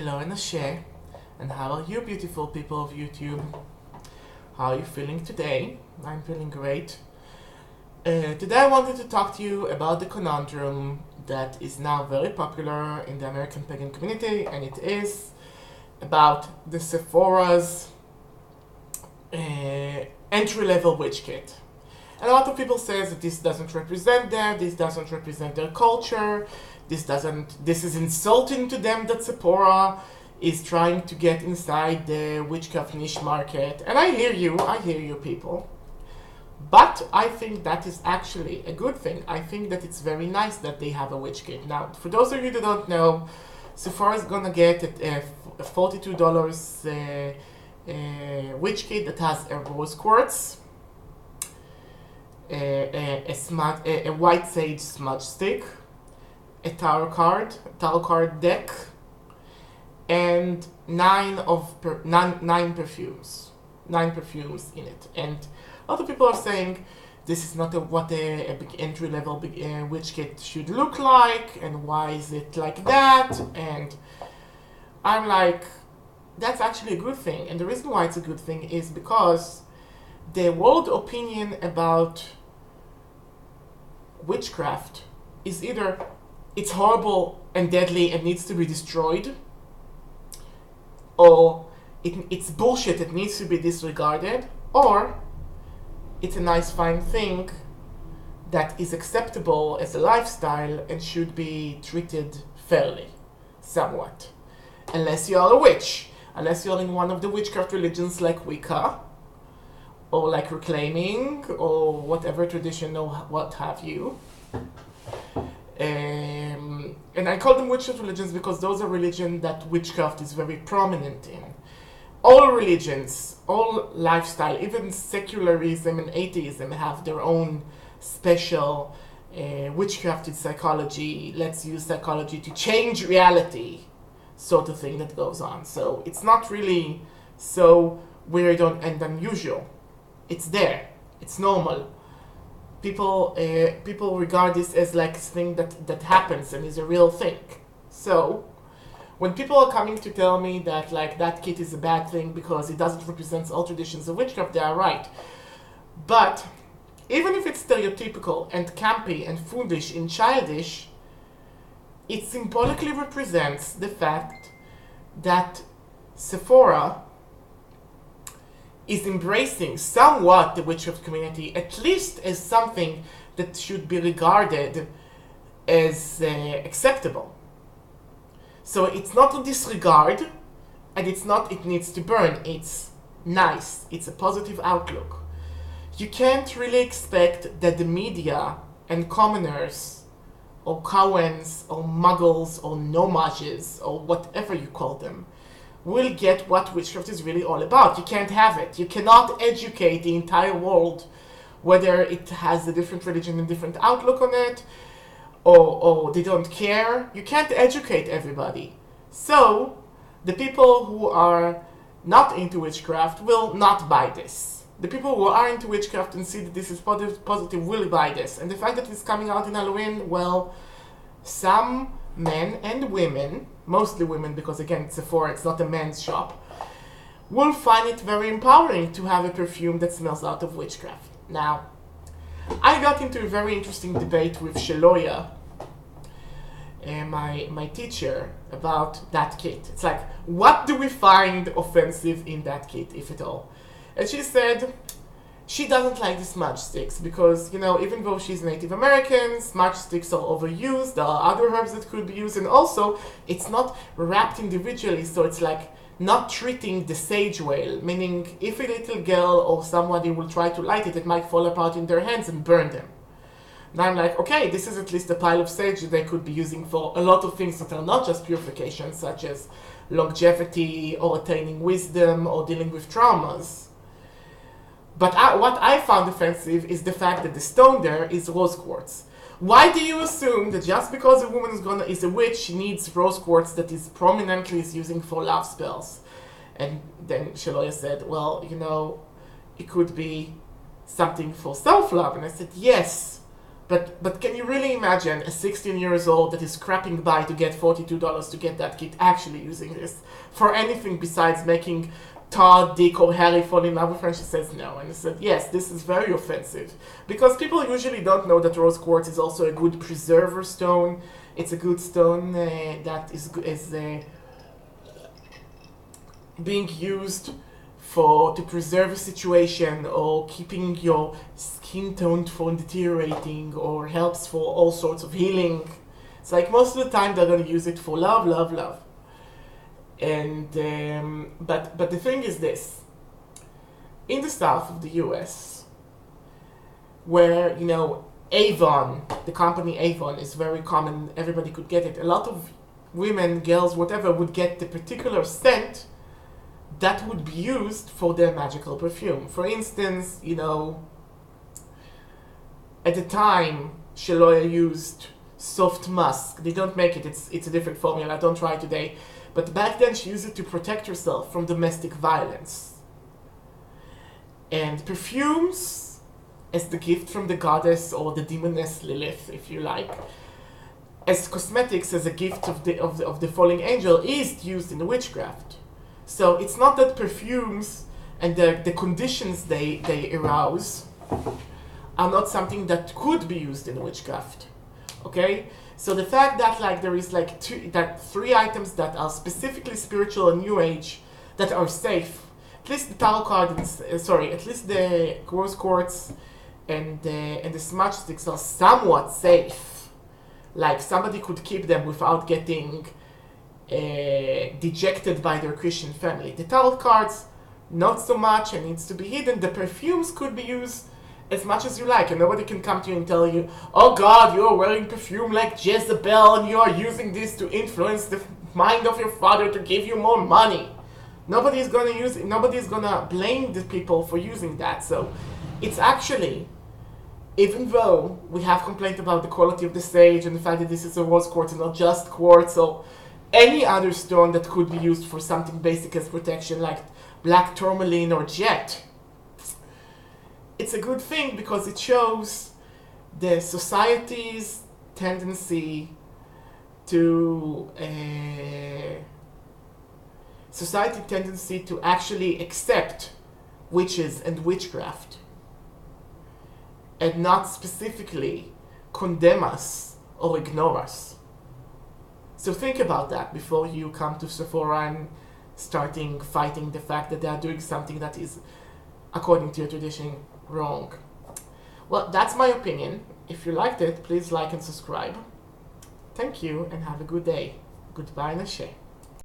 Hello Anashe, and how are you beautiful people of YouTube? How are you feeling today? I'm feeling great. Today I wanted to talk to you about the conundrum that is now very popular in the American pagan community, and it is about the Sephora's entry-level witch kit. And a lot of people say that this doesn't represent them, this doesn't represent their culture, this is insulting to them that Sephora is trying to get inside the witchcraft niche market. And I hear you people. But I think that is actually a good thing. I think that it's very nice that they have a witch kit. Now, for those of you that don't know, Sephora is gonna get a $42 witch kit that has a rose quartz, a white sage smudge stick, a tarot card deck, and nine perfumes in it. And a lot of people are saying this is not what a big entry-level witch kit should look like, and why is it like that? And I'm like, that's actually a good thing. And the reason why it's a good thing is because the world opinion about witchcraft is either it's horrible and deadly and needs to be destroyed, or it's bullshit, it needs to be disregarded, or it's a nice fine thing that is acceptable as a lifestyle and should be treated fairly, somewhat. Unless you are a witch, unless you're in one of the witchcraft religions like Wicca, or like Reclaiming, or whatever tradition or what have you. And I call them witchcraft religions because those are religions that witchcraft is very prominent in. All religions, all lifestyle, even secularism and atheism have their own special witchcrafted psychology. Let's use psychology to change reality sort of thing that goes on. So it's not really so weird and unusual. It's there. It's normal. People regard this as like a thing that happens and is a real thing. So when people are coming to tell me that like that kit is a bad thing because it doesn't represent all traditions of witchcraft, they are right. But even if it's stereotypical and campy and foolish and childish, it symbolically represents the fact that Sephora is embracing somewhat the witchcraft community, at least as something that should be regarded as acceptable. So it's not a disregard, and it's not it needs to burn, it's nice, it's a positive outlook. You can't really expect that the media and commoners, or Cowens, or muggles, or nomages, or whatever you call them, will get what witchcraft is really all about. You can't have it. You cannot educate the entire world, whether it has a different religion and different outlook on it, or they don't care. You can't educate everybody. So the people who are not into witchcraft will not buy this. The people who are into witchcraft and see that this is positive will buy this. And the fact that it's coming out in Halloween, well, some men and women, mostly women because again it's Sephora, it's not a men's shop, will find it very empowering to have a perfume that smells out of witchcraft. Now, I got into a very interesting debate with Sheloya, my teacher, about that kit. It's like, what do we find offensive in that kit, if at all? And she said she doesn't like the smudge sticks because, you know, even though she's Native American, smudge sticks are overused. There are other herbs that could be used, and also it's not wrapped individually, so it's like not treating the sage well, meaning if a little girl or somebody will try to light it, it might fall apart in their hands and burn them. And I'm like, okay, this is at least a pile of sage that they could be using for a lot of things that are not just purification, such as longevity or attaining wisdom or dealing with traumas. But what I found offensive is the fact that the stone there is rose quartz. Why do you assume that just because a woman is a witch, she needs rose quartz that is prominently using for love spells? And then Sheloya said, well, you know, it could be something for self-love. And I said, yes, But can you really imagine a 16 years old that is scrapping by to get $42 to get that kit actually using this for anything besides making Todd, Dick, or Harry fall in love with her? And she says no. And I said, yes, this is very offensive. Because people usually don't know that rose quartz is also a good preserver stone. It's a good stone that is being used to preserve a situation, or keeping your skin tone from deteriorating, or helps for all sorts of healing. It's like most of the time they're going to use it for love, love, love. And but the thing is this: in the south of the U.S., where Avon, the company Avon, is very common, everybody could get it. A lot of women, girls, whatever, would get the particular scent that would be used for their magical perfume. For instance, at the time, Shaloya used soft musk. They don't make it, it's a different formula, don't try it today. But back then she used it to protect herself from domestic violence. And perfumes, as the gift from the goddess or the demoness Lilith, if you like, as cosmetics, as a gift of the falling angel, is used in the witchcraft. So it's not that perfumes and the conditions they arouse are not something that could be used in witchcraft. Okay? So the fact that there is three items that are specifically spiritual and new age that are safe, at least the tarot card, at least the rose quartz and the smudge sticks are somewhat safe. Like somebody could keep them without getting dejected by their Christian family. The tarot cards, not so much, and needs to be hidden. The perfumes could be used as much as you like, and nobody can come to you and tell you, oh God, you are wearing perfume like Jezebel, and you are using this to influence the mind of your father to give you more money. Nobody's gonna blame the people for using that. So it's actually, even though we have complained about the quality of the sage and the fact that this is a rose quartz and not just quartz or any other stone that could be used for something basic as protection, like black tourmaline or jet, it's a good thing because it shows the society's tendency to actually accept witches and witchcraft and not specifically condemn us or ignore us. So think about that before you come to Sephora and fighting the fact that they are doing something that is, according to your tradition, wrong. Well, that's my opinion. If you liked it, please like and subscribe. Thank you and have a good day. Goodbye, Nashe.